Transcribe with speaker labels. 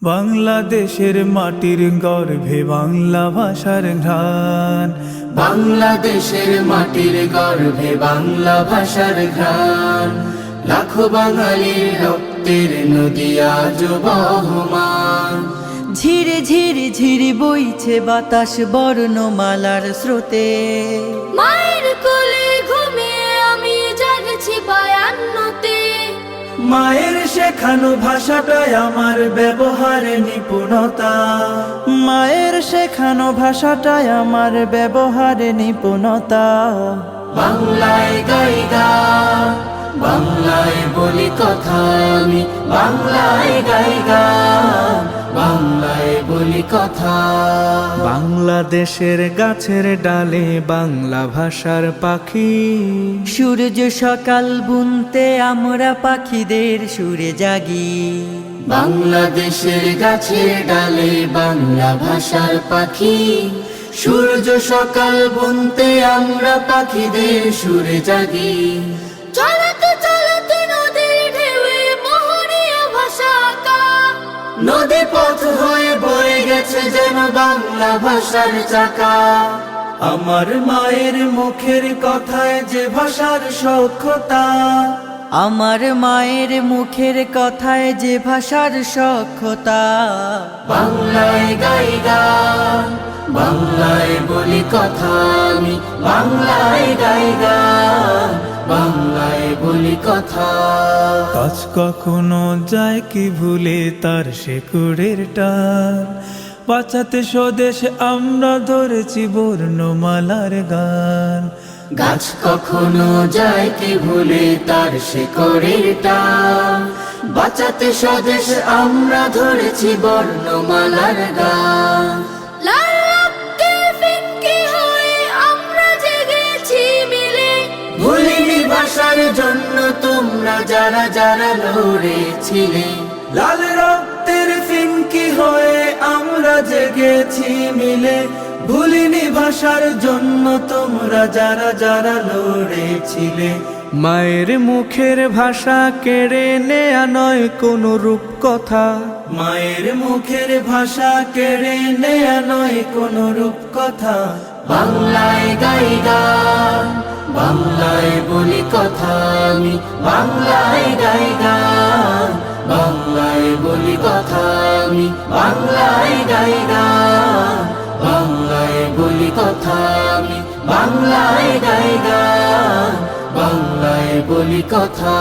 Speaker 1: বাংলাদেশের মাটির গর্ভে বাংলা ভাষার ঘ্রাণ।
Speaker 2: বাংলাদেশের মাটির গর্ভে বাংলা ভাষার ঘ্রাণ। লাখো বাঙালির রক্তের নদী আজ বহমান।
Speaker 3: ঝিরে ঝিরে ঝিরে বইছে বাতাস বর্ণমালার স্রোতে।
Speaker 4: মায়ের কোলে ঘুমিয়ে আমি জাগছি বায়ান্নতে।
Speaker 1: মায়ের শেখানো ভাষাটাই আমার ব্যবহারে নিপুণতা।
Speaker 3: মায়ের শেখানো ভাষাটাই আমার ব্যবহারে নিপুণতা।
Speaker 2: বাংলায় গাই গান, বাংলায় বলি কথা আমি। বাংলায় গাই গান, বাংলায় বলি কথা।
Speaker 1: বাংলাদেশের গাছের ডালে বাংলা ভাষার পাখি।
Speaker 3: সূর্য সকাল বুনতে আমরা পাখিদের সুরে জাগি।
Speaker 2: বাংলাদেশের গাছের ডালে বাংলা ভাষার পাখি। সূর্য সকাল বুনতে আমরা পাখিদের সুরে জাগি।
Speaker 4: চলতে চলতে নদীর ঢেউয়ে মোহনীয় ভাষা আঁকা।
Speaker 2: নদী পথ হয়ে বয়ে গেছে যেন বাংলা ভাষার চাকা।
Speaker 1: আমার মায়ের মুখের কথায় যে ভাষার সখ্যতা।
Speaker 3: আমার মায়ের মুখের কথায় যে ভাষার সখ্যতা।
Speaker 2: বাংলায় গাই গান, বাংলায় বলি কথা আমি। বাংলায় গাই গান, বাংলায় বলি কথা।
Speaker 1: গাছ কখনো যায় কি ভুলে তার শেকড়ের টান। বাঁচাতে স্বদেশ আমরা ধরেছি বর্ণমালার গান।
Speaker 2: গাছ কখনো যায় কি ভুলে তার শিকড়ের টান। বাঁচাতে স্বদেশ আমরা ধরেছি বর্ণমালার গান।
Speaker 4: লাল রক্তের ফিনকি হয়ে আমরা জেগেছি মিলে।
Speaker 2: ভুলিনি ভাষার জন্য তোমরা যারা যারা লড়েছিলে।
Speaker 1: লাল রক্তের ফিনকি হয়ে আমরা জেগেছি মিলে। ভুলিনি ভাষার জন্য তোমরা যারা যারা লড়েছিলে। মায়ের মুখের ভাষা কেড়ে নেয়া নয় কোনো রূপকথা। মায়ের মুখের ভাষা কেড়ে নেয়া নয় কোনো রূপকথা।
Speaker 2: বাংলায় গাই গান, বাংলায় বলি কথা আমি। বাংলায় গাই গান, বাংলায় বলি কথা আমি। বাংলায় গাই গান, বাংলায় বলি কথা আমি। বাংলায় গাই গান, বাংলায় বলি কথা।